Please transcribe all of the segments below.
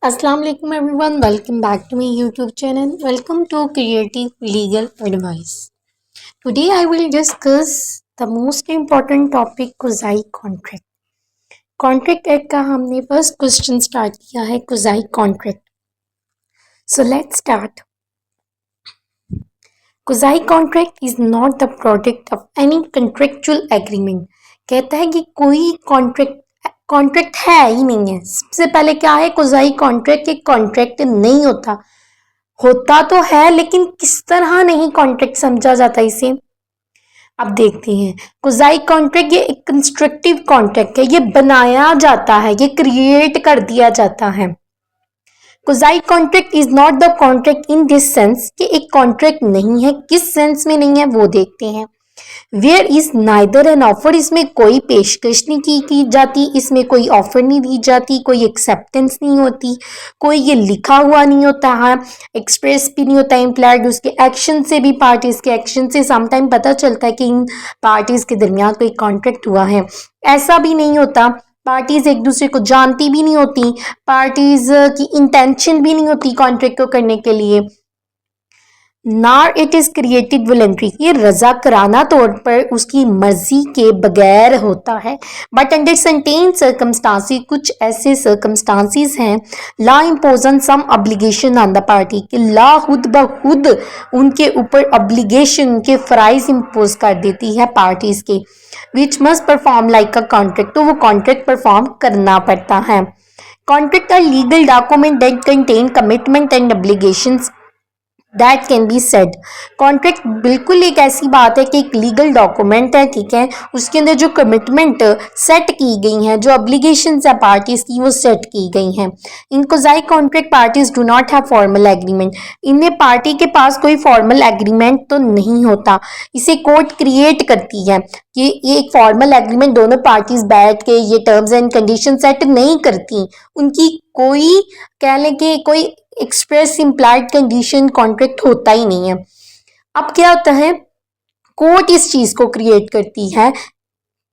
Assalamu alaikum everyone, welcome back to my YouTube channel. Welcome to Creative Legal Advice. Today I will discuss the most important topic quasi contract. Contract act का हमने first question start किया है quasi contract. So let's start. Quasi contract is not the product of any contractual agreement. कहता है कि कोई contract है ही नहीं है. सबसे पहले क्या है, कुजाई कॉन्ट्रैक्ट एक कॉन्ट्रैक्ट नहीं होता. होता तो है लेकिन किस तरह नहीं कॉन्ट्रैक्ट समझा जाता इसे. अब देखते हैं. कुजाई कॉन्ट्रैक्ट ये एक कंस्ट्रक्टिव कॉन्ट्रैक्ट है. ये बनाया जाता है, ये क्रिएट कर दिया जाता है. Quasi contract is not the contract in this sense कि एक कॉन्ट्रैक्ट नहीं है. किस सेंस में नहीं है वो देखते हैं. Where is neither an offer. इसमें कोई पेशकश नहीं की जाती, इसमें कोई ऑफर नहीं दी जाती, कोई एक्सेप्टेंस नहीं होती, कोई ये लिखा हुआ नहीं होता है, एक्सप्रेस भी नहीं होता. इम्प्लाइड उसके एक्शन से भी, पार्टीज के एक्शन से समटाइम पता चलता है कि इन पार्टीज के दरमियान कोई कॉन्ट्रैक्ट हुआ है. ऐसा भी नहीं होता. पार्टीज एक दूसरे को जानती भी नहीं होती, पार्टीज की इंटेंशन भी नहीं होती कॉन्ट्रैक्ट को करने के लिए. नार इट इज क्रिएटेड वॉलंटरी. ये रजा कराना तौर पर उसकी मर्जी के बगैर होता है. बट अंडर सर्टेन सर्कमस्टांसेस, कुछ ऐसे सर्कमस्टांसेस हैं, law impose on some obligation on the party, कि लॉ खुद ब खुद उनके ऊपर ऑब्लिगेशन, उनके फराइज इम्पोज कर देती है पार्टीज के, which must perform like a contract. तो वो कॉन्ट्रैक्ट परफॉर्म करना पड़ता है. Contract are legal document that contain commitment and obligations that can be said. Contract बिल्कुल एक ऐसी बात है कि एक लीगल डॉक्यूमेंट है, ठीक है. उसके अंदर जो कमिटमेंट सेट की गई हैं, जो ऑब्लिगेशंस है पार्टीज की, वो सेट की गई हैं. In quasi contract parties do not have formal agreement. इनमें पार्टी के पास कोई फॉर्मल एग्रीमेंट तो नहीं होता. इसे कोर्ट क्रिएट करती है कि ये एक फॉर्मल एग्रीमेंट दोनों पार्टीज बैठ के ये टर्म्स एंड कंडीशन सेट नहीं करती. उनकी कोई कह लें कि कोई एक्सप्रेस इम्प्लाइड कंडीशन कॉन्ट्रैक्ट होता ही नहीं है. अब क्या होता है, कोर्ट इस चीज को क्रिएट करती है.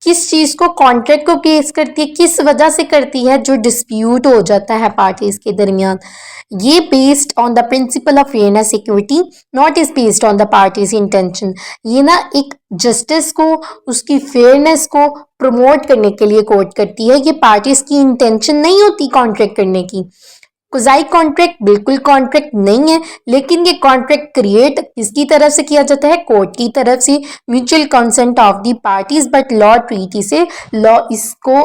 किस चीज को, कॉन्ट्रैक्ट को केस करती है. किस वजह से करती है, जो डिस्प्यूट हो जाता है पार्टीज के दरमियान. ये based on the principle of fairness equity, not is based on the parties intention. ये ना एक जस्टिस को, उसकी फेयरनेस को प्रमोट करने के लिए कोर्ट करती है. ये पार्टीज की इंटेंशन नहीं होती कॉन्ट्रैक्ट करने की. कुजाई कॉन्ट्रैक्ट बिल्कुल कॉन्ट्रैक्ट नहीं है, लेकिन ये कॉन्ट्रैक्ट क्रिएट किसकी तरफ से किया जाता है, कोर्ट की तरफ से, mutual consent of the parties. But law treaty से लॉ इसको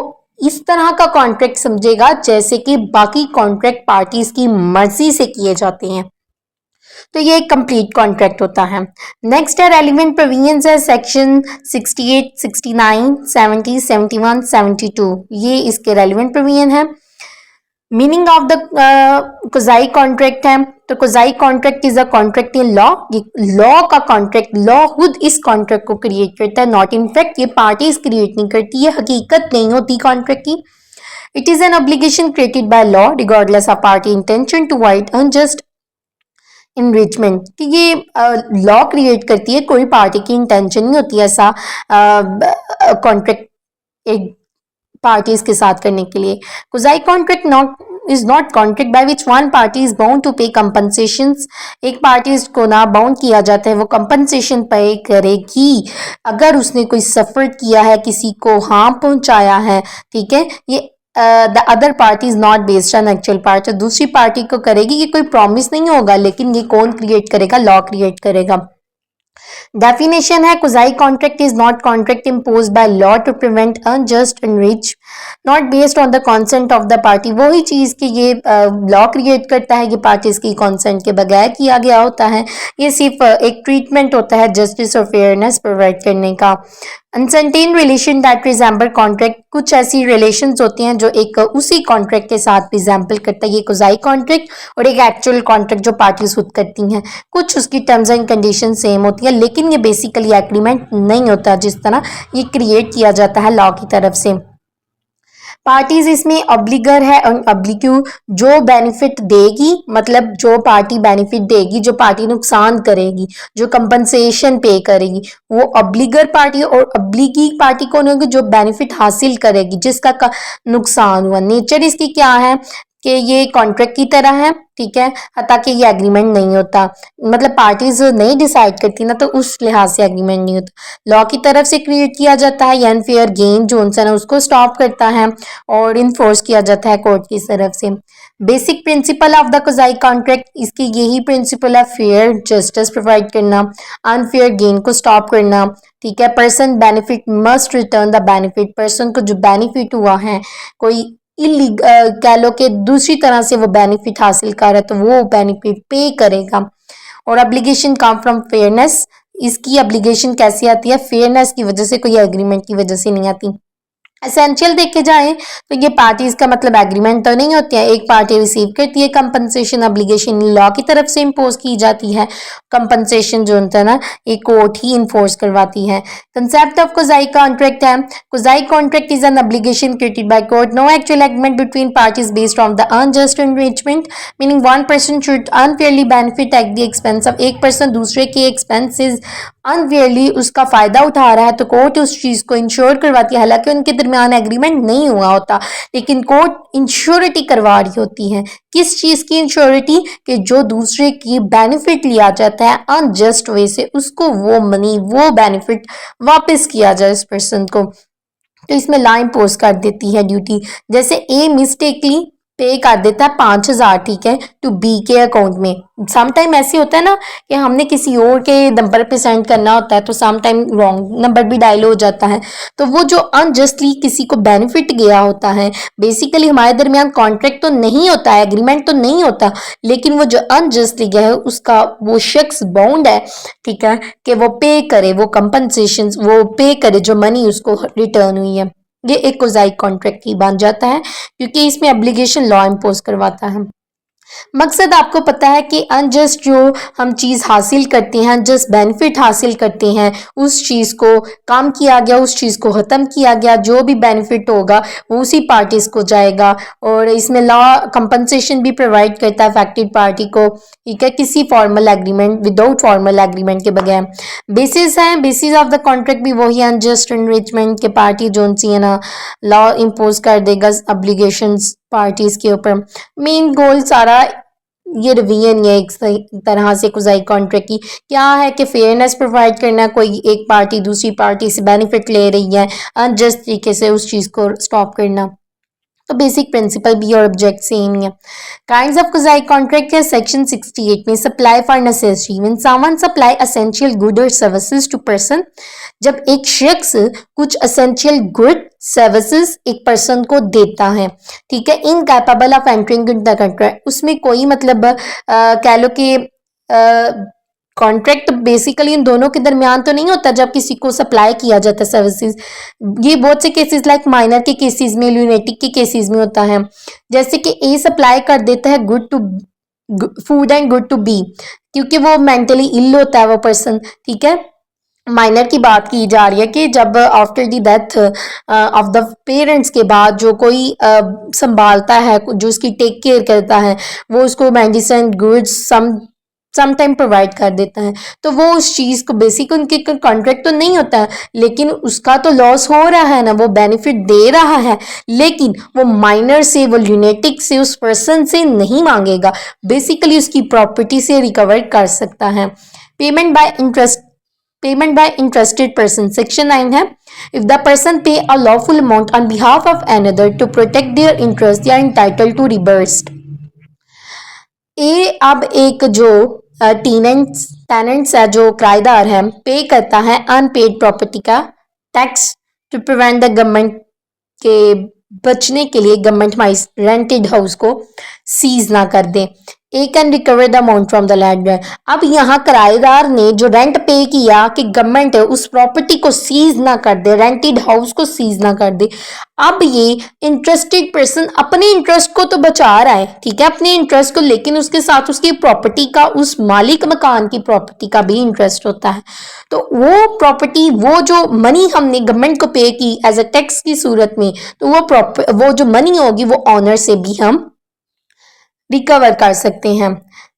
इस तरह का कॉन्ट्रैक्ट समझेगा जैसे कि बाकी कॉन्ट्रैक्ट पार्टीज की मर्जी से किए जाते हैं. तो ये एक कंप्लीट कॉन्ट्रैक्ट होता है. नेक्स्ट है रेलिवेंट प्रोविजंस है सेक्शन 68, 69, 70, 71, 72. ये इसके रेलिवेंट प्रोविजन है. Meaning of the quasi contract है, तो quasi contract is a contract in law. ये लॉ का कॉन्ट्रैक्ट, लॉ खुद इस कॉन्ट्रैक्ट को क्रिएट करता है, नॉट इन फैक्ट. ये पार्टीज क्रिएट नहीं करती है, हकीकत नहीं होती कॉन्ट्रैक्ट की. It is an obligation created by law regardless of party intention to avoid unjust enrichment. कि ये लॉ क्रिएट करती है, कोई पार्टी की इंटेंशन नहीं होती ऐसा कॉन्ट्रैक्ट एक पार्टीज के साथ करने के लिए. Quasi contract not is not contract by which one party is bound to pay compensations. एक पार्टी को ना बाउंड किया जाता है, वो कंपनसेशन पे करेगी अगर उसने कोई सफर किया है, किसी को हार्म पहुंचाया है, ठीक है. ये the other party is not based on actual part. दूसरी पार्टी को करेगी, ये कोई प्रॉमिस नहीं होगा, लेकिन ये कौन क्रिएट करेगा, लॉ क्रिएट करेगा. Definition है, quasi contract is not contract impose by law to prevent unjust enrich, not based on the consent of the party. वही चीज की ये लॉ क्रिएट करता है, ये पार्टीज की कॉन्सेंट के बगैर किया गया होता है. ये सिर्फ एक ट्रीटमेंट होता है जस्टिस और फेयरनेस प्रोवाइड करने का. Uncertain relation that resemble contract. कुछ ऐसी रिलेशंस होती हैं जो एक उसी कॉन्ट्रैक्ट के साथ रिजेंबल करता है. ये कुजाई कॉन्ट्रैक्ट और एक एक्चुअल कॉन्ट्रैक्ट जो पार्टीज खुद करती हैं. कुछ उसकी टर्म्स एंड कंडीशन सेम होती है, लेकिन ये बेसिकली एग्रीमेंट नहीं होता जिस तरह ये क्रिएट किया जाता है लॉ की तरफ से. पार्टीज इसमें ऑब्लिगर है और ऑब्लिक्यू. जो बेनिफिट देगी, मतलब जो पार्टी बेनिफिट देगी, जो पार्टी नुकसान करेगी, जो कंपनसेशन पे करेगी, वो ऑब्लिगर पार्टी. और ऑब्लिगी पार्टी कौन होगी, जो बेनिफिट हासिल करेगी, जिसका नुकसान हुआ. नेचर इसकी क्या है कि ये कॉन्ट्रैक्ट की तरह है, ठीक है, ताकि ये एग्रीमेंट नहीं होता, मतलब पार्टीज नहीं डिसाइड करती ना, तो उस लिहाज से एग्रीमेंट नहीं होता। लॉ की तरफ से क्रिएट किया जाता है, अनफेयर गेन जो है ना उसको स्टॉप करता है और इन्फोर्स किया जाता है कोर्ट की तरफ से। Basic principle of the quasi contract, इसकी यही प्रिंसिपल है, फेयर जस्टिस प्रोवाइड करना, अनफेयर गेन को स्टॉप करना, ठीक है। Person benefit must return the benefit, person को जो बेनिफिट हुआ है, कोई कह लो कि दूसरी तरह से वो बेनिफिट हासिल कर रहा है तो वो बेनिफिट पे करेगा। और एब्लिगेशन कम फ्रॉम फेयरनेस, इसकी एब्लिगेशन कैसी आती है, फेयरनेस की वजह से, कोई एग्रीमेंट की वजह से नहीं आती। एसेंशियल देखे जाए तो ये पार्टीज का मतलब एग्रीमेंट तो नहीं होती है, एक पार्टी रिसीव करती है कंपनसेशन, एब्लिगेशन लॉ की तरफ से इम्पोज की जाती है, कंपनसेशन जो होता है ना एक कोर्ट ही इन्फोर्स करवाती है। कंसेप्ट ऑफ कोजाई कॉन्ट्रैक्ट है, quasi contract is an obligation created by court, no actual agreement between parties based on the unjust enrichment, meaning one person should unfairly benefit at the expense of, एक person दूसरे के expenses unfairly उसका फायदा उठा रहा है तो court उस चीज को इंश्योर करवाती है, हालांकि उनके दरमियान एग्रीमेंट नहीं हुआ होता, लेकिन कोर्ट इंश्योरिटी करवा रही होती है। किस चीज की इंश्योरिटी, कि जो दूसरे की बेनिफिट लिया जाता है अनजस्ट वे से, उसको वो मनी वो बेनिफिट वापस किया जाए उस पर्सन को। तो इसमें ला इम्पोज कर देती है ड्यूटी, जैसे ए मिस्टेकली पे कर देता है 5,000, ठीक है, टू बी के अकाउंट में। समटाइम ऐसे होता है ना कि हमने किसी और के नंबर पे सेंड करना होता है तो समटाइम रॉन्ग नंबर भी डायल हो जाता है, तो वो जो अनजस्टली किसी को बेनिफिट गया होता है, बेसिकली हमारे दरमियान कॉन्ट्रैक्ट तो नहीं होता है, एग्रीमेंट तो नहीं होता, लेकिन वो जो अनजस्टली गया है उसका वो शख्स बाउंड है, ठीक है, कि वो पे करे, वो कंपनसेशन वो पे करे जो मनी उसको रिटर्न हुई है। ये एक कोजाई कॉन्ट्रैक्ट ही बन जाता है क्योंकि इसमें एब्लिगेशन लॉ इम्पोज करवाता है। मकसद आपको पता है कि अनजस्ट जो हम चीज़ हासिल करते हैं, अनजस्ट बेनिफिट हासिल करते हैं, उस चीज़ को काम किया गया, उस चीज़ को ख़त्म किया गया, जो भी बेनिफिट होगा वो उसी पार्टीज को जाएगा। और इसमें लॉ कंपनसेशन भी प्रोवाइड करता है अफेक्टेड पार्टी को, ठीक है, किसी formal agreement without formal agreement के बगैर। बेसिस है, बेसिस ऑफ द कॉन्ट्रैक्ट भी वही अनजस्ट एनरिचमेंट के पार्टी जो सी है ना लॉ इम्पोज कर देगा ऑब्लिगेशंस पार्टीज के ऊपर। मेन गोल सारा ये रिवीजन है एक तरह से कोजाई कॉन्ट्रैक्ट की, क्या है कि फेयरनेस प्रोवाइड करना, कोई एक पार्टी दूसरी पार्टी से बेनिफिट ले रही है अनजस्ट तरीके से उस चीज़ को स्टॉप करना। तो बेसिक प्रिंसिपल भी और ऑब्जेक्ट सेम ही है। काइंड्स ऑफ कोजाई कॉन्ट्रैक्ट है सेक्शन 68 में, supply for necessary, when someone supply essential good और सर्विसेज टू पर्सन, जब एक शख्स कुछ एसेंशियल गुड सर्विसेज एक पर्सन को देता है, ठीक है, incapable of entering in the contract, उसमें कोई मतलब कह लो कि कॉन्ट्रैक्ट बेसिकली इन दोनों के दरमियान तो नहीं होता जब किसी को सप्लाई किया जाता है सर्विसेज। ये बहुत से केसेस लाइक माइनर के केसेस में, ल्यूनेटिक के केसेस में होता है, जैसे कि ए सप्लाई कर देता है good to food and good to be, क्योंकि वो मेंटली इल होता है वो पर्सन, ठीक है। माइनर की बात की जा रही है कि जब after the death of the parents के बाद जो कोई संभालता है, जो उसकी टेक केयर करता है, वो उसको medicine goods some time provide कर देता है, तो वो उस चीज़ को बेसिक उनके कॉन्ट्रैक्ट तो नहीं होता है, लेकिन उसका तो लॉस हो रहा है ना, वो बेनिफिट दे रहा है, लेकिन वो माइनर से, वो ल्यूनेटिक से, उस पर्सन से नहीं मांगेगा, बेसिकली उसकी प्रॉपर्टी से रिकवर कर सकता है। Payment by interest, payment by interested person, section 9 है, if the person pay a lawful amount on behalf of another to protect their interest, they are entitled to reimbursed. A अब एक जो tenants है, जो किराएदार है, पे करता है अनपेड प्रॉपर्टी का tax to prevent the government के बचने के लिए गवर्नमेंट हमारी रेंटेड हाउस को सीज ना कर दे। A can recover the amount from the landlord. अब यहाँ किराएदार ने जो रेंट पे किया कि गवर्नमेंट उस प्रॉपर्टी को सीज ना कर दे, रेंटेड हाउस को सीज ना कर दे। अब ये इंटरेस्टेड पर्सन अपने इंटरेस्ट को तो बचा रहा है, ठीक है, अपने इंटरेस्ट को, लेकिन उसके साथ उसकी प्रॉपर्टी का, उस मालिक मकान की प्रॉपर्टी का भी इंटरेस्ट होता है। तो वो प्रॉपर्टी, वो जो मनी हमने गवर्नमेंट को पे की एज अ टैक्स की सूरत में, तो वो जो मनी होगी वो ऑनर से भी हम रिकवर कर सकते हैं।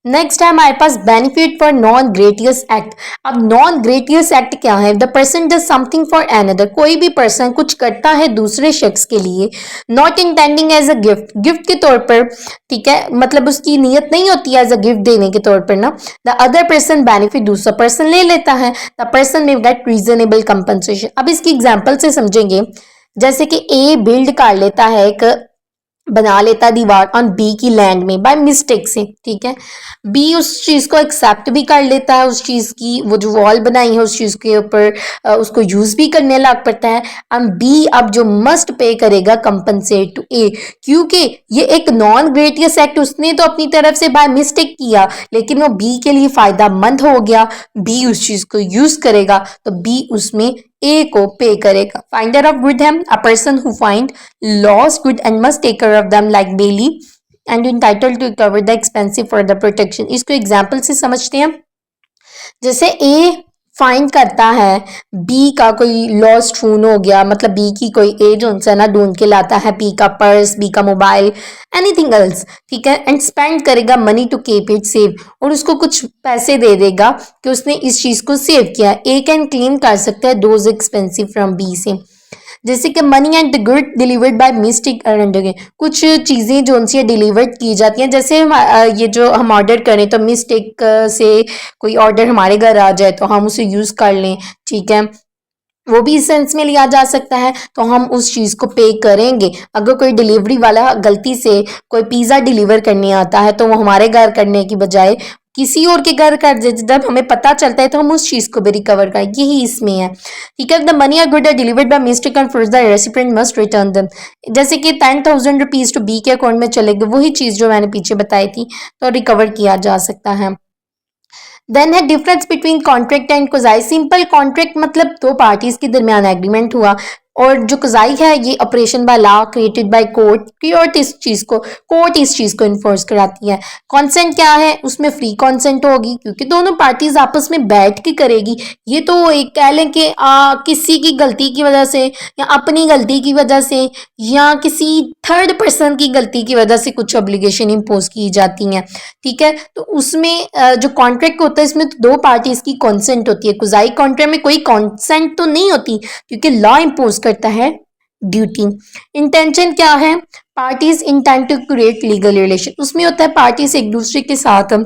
नेक्स्ट है हमारे पास बेनिफिट फॉर नॉन ग्रेटियस एक्ट। अब नॉन ग्रेटियस एक्ट क्या है? The person does something for another, कोई भी पर्सन कुछ करता है दूसरे शख्स के लिए, not intending as a gift, gift के तौर पर, ठीक है, मतलब उसकी नीयत नहीं होती एज अ गिफ्ट देने के तौर पर ना। द अदर पर्सन बेनिफिट, दूसरा पर्सन ले लेता है, द पर्सन में गेट रीजनेबल कंपनसेशन। अब इसकी एग्जाम्पल से समझेंगे, जैसे कि ए बिल्ड कर लेता है, एक बना लेता दीवार ऑन बी की लैंड में बाय मिस्टेक से, ठीक है, बी उस चीज को एक्सेप्ट भी कर लेता है, उस चीज की वो जो वॉल बनाई है उस चीज के ऊपर उसको यूज भी करने लग पड़ता है। एंड बी अब जो मस्ट पे करेगा कंपनसेट टू ए, क्योंकि ये एक नॉन ग्रेटियस एक्ट उसने तो अपनी तरफ से बाय मिस्टेक किया, लेकिन वो बी के लिए फायदामंद हो गया, बी उस चीज को यूज करेगा तो बी उसमें ए को पे करेगा। फाइंडर ऑफ गुड है a person who find lost good and must take care of them like bailee and entitled to cover the expensive for the protection. इसको एग्जाम्पल से समझते हैं। जैसे ए फाइंड करता है बी का कोई लॉस्ट फोन हो गया, मतलब बी की कोई ए जो है ना ढूंढ के लाता है बी का पर्स, बी का मोबाइल, एनीथिंग एल्स, ठीक है, एंड स्पेंड करेगा money to keep it safe, और उसको कुछ पैसे दे देगा कि उसने इस चीज को सेव किया। ए कैन क्लेम कर सकता है दोज एक्सपेंसिव फ्रॉम बी से। जैसे कि money and the good delivered by mistake कुछ चीज़ें जो उनसे डिलीवर्ड की जाती हैं, जैसे ये जो हम ऑर्डर करें तो मिस्टेक से कोई ऑर्डर हमारे घर आ जाए तो हम उसे यूज़ कर लें, ठीक है, वो भी इस सेंस में लिया जा सकता है, तो हम उस चीज़ को पे करेंगे। अगर कोई डिलीवरी वाला गलती से कोई पिज़्ज़ा डिलीवर करने आता है तो वो हमारे घर करने की बजाय किसी और के घर कर दे, जब हमें पता चलता है तो हम उस चीज़ को भी रिकवर करें, यही इसमें है, ठीक है। The money are good are delivered by mistake and for the recipient must return them. जैसे कि 10,000 रुपीज़ टू बी के अकाउंट में चले गए, वही चीज़ जो मैंने पीछे बताई थी, तो रिकवर किया जा सकता है। देन है difference between contract and quasi. Simple contract मतलब दो पार्टीज के दरमियान एग्रीमेंट हुआ, और जो कोजाई है ये operation by law created by court की, और कोर्ट इस चीज को इन्फोर्स कराती है। कॉन्सेंट क्या है? उसमें फ्री कॉन्सेंट होगी, क्योंकि दोनों पार्टीज आपस में बैठ के करेगी। ये तो एक कह लें कि किसी की गलती की वजह से या अपनी गलती की वजह से या किसी थर्ड पर्सन की गलती की वजह से कुछ ऑब्लिगेशन इम्पोज की जाती हैं, ठीक है। तो उसमें जो कॉन्ट्रैक्ट होता है इसमें तो दो पार्टीज की कॉन्सेंट होती है। कुजाई कॉन्ट्रैक्ट में कोई कॉन्सेंट तो नहीं होती, क्योंकि लॉ इम्पोज करता है ड्यूटी। इंटेंशन क्या है? Parties intent to create legal relation. उसमें होता है पार्टीज एक दूसरे के साथ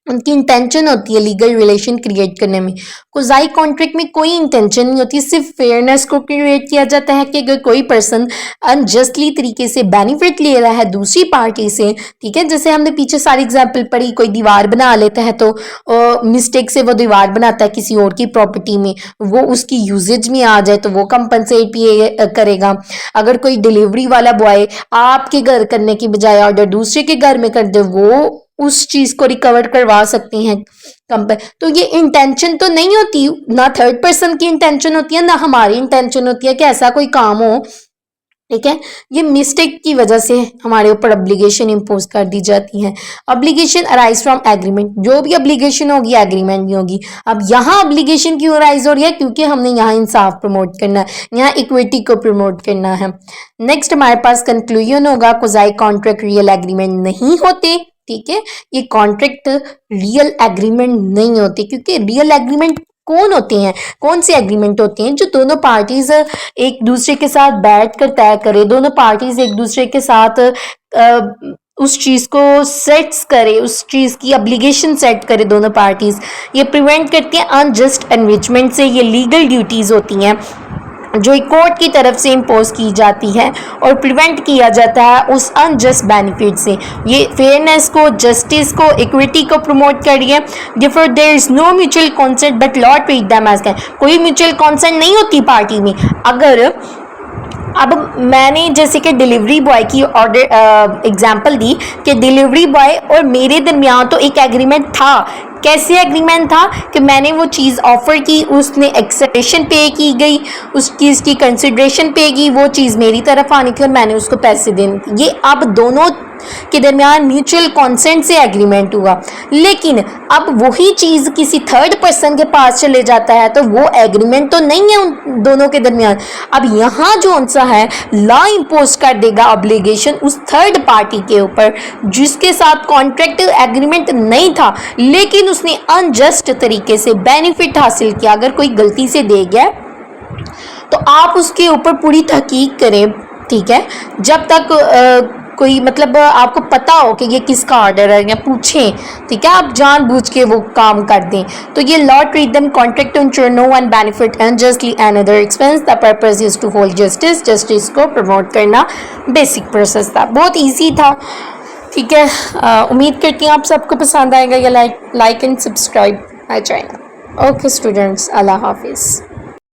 उनकी इंटेंशन होती है लीगल रिलेशन क्रिएट करने में। कोजाई कॉन्ट्रैक्ट में कोई इंटेंशन नहीं होती, सिर्फ फेयरनेस को क्रिएट किया जाता है कि अगर कोई पर्सन अनजस्टली तरीके से बेनिफिट ले रहा है दूसरी पार्टी से, ठीक है, जैसे हमने पीछे सारी एग्जाम्पल पढ़ी, कोई दीवार बना लेता है तो मिस्टेक से वो दीवार बनाता है किसी और की प्रॉपर्टी में, वो उसकी यूजेज में आ जाए तो वो कंपनसेट भी करेगा। अगर कोई डिलीवरी वाला बॉय आपके घर करने की बजाय ऑर्डर दूसरे के घर में कर दे, वो उस चीज को रिकवर करवा सकती हैं कंपनी। तो ये इंटेंशन तो नहीं होती, ना थर्ड पर्सन की इंटेंशन होती है ना हमारी इंटेंशन होती है कि ऐसा कोई काम हो, ठीक है। ये मिस्टेक की वजह से हमारे ऊपर ऑब्लिगेशन इम्पोज कर दी जाती है। ऑब्लिगेशन अराइज फ्रॉम एग्रीमेंट, जो भी ऑब्लिगेशन होगी एग्रीमेंट में होगी। अब यहाँ ऑब्लिगेशन क्यों अराइज हो रही है? क्योंकि हमने यहाँ इंसाफ प्रमोट करना है, यहाँ इक्विटी को प्रमोट करना है। नेक्स्ट हमारे पास कंक्लूजन होगा, कोजाई कॉन्ट्रैक्ट रियल एग्रीमेंट नहीं होते, ठीक है। ये कॉन्ट्रैक्ट रियल एग्रीमेंट नहीं होते, क्योंकि रियल एग्रीमेंट कौन होते हैं, कौन से एग्रीमेंट होते हैं? जो दोनों पार्टीज एक दूसरे के साथ बैठ कर तय करे, दोनों पार्टीज एक दूसरे के साथ उस चीज को सेट्स करे, उस चीज की ऑब्लिगेशन सेट करे दोनों पार्टीज। ये प्रिवेंट करती है अनजस्ट एनरिचमेंट से। ये लीगल ड्यूटीज होती हैं जो कोर्ट की तरफ से इम्पोज की जाती है, और प्रिवेंट किया जाता है उस अनजस्ट बेनिफिट से। ये फेयरनेस को, जस्टिस को, इक्विटी को प्रमोट करिए। Therefore there is no mutual consent but law treat them as can. कोई म्यूचुअल कंसेंट नहीं होती पार्टी में। अगर अब मैंने जैसे कि डिलीवरी बॉय की ऑर्डर एग्जांपल दी कि डिलीवरी बॉय और मेरे दरमियान तो एक एग्रीमेंट था। कैसे एग्रीमेंट था? कि मैंने वो चीज़ ऑफर की, उसने एक्सेप्टेशन पे की गई, उस चीज़ की कंसिडरेशन पे की, वो चीज़ मेरी तरफ आनी थी और मैंने उसको पैसे देने थे। ये अब दोनों के दरमियान म्यूचुअल कॉन्सेंट से एग्रीमेंट हुआ, लेकिन अब वही चीज़ किसी थर्ड पर्सन के पास चले जाता है तो वो एग्रीमेंट तो नहीं है उन दोनों के दरमियान। अब यहाँ जो सा है लॉ इम्पोज कर देगा ऑब्लिगेशन उस थर्ड पार्टी के ऊपर जिसके साथ कॉन्ट्रैक्ट एग्रीमेंट नहीं था, लेकिन उसने अनजस्ट तरीके से बेनिफिट हासिल किया। अगर कोई गलती से दे गया तो आप उसके ऊपर पूरी तहकीक करें, ठीक है, जब तक कोई मतलब आपको पता हो कि ये किसका ऑर्डर है, या पूछें, ठीक है, आप जानबूझ के वो काम कर दें। तो ये law treat them contract to ensure no one benefit unjustly and other expense, the purpose is to hold justice, justice को प्रमोट करना बेसिक प्रोसेस था। बहुत ईजी था, ठीक है। उम्मीद करती हूँ आप सबको पसंद आएगा। या like and subscribe my channel. Okay students, अल्लाह हाफिज़।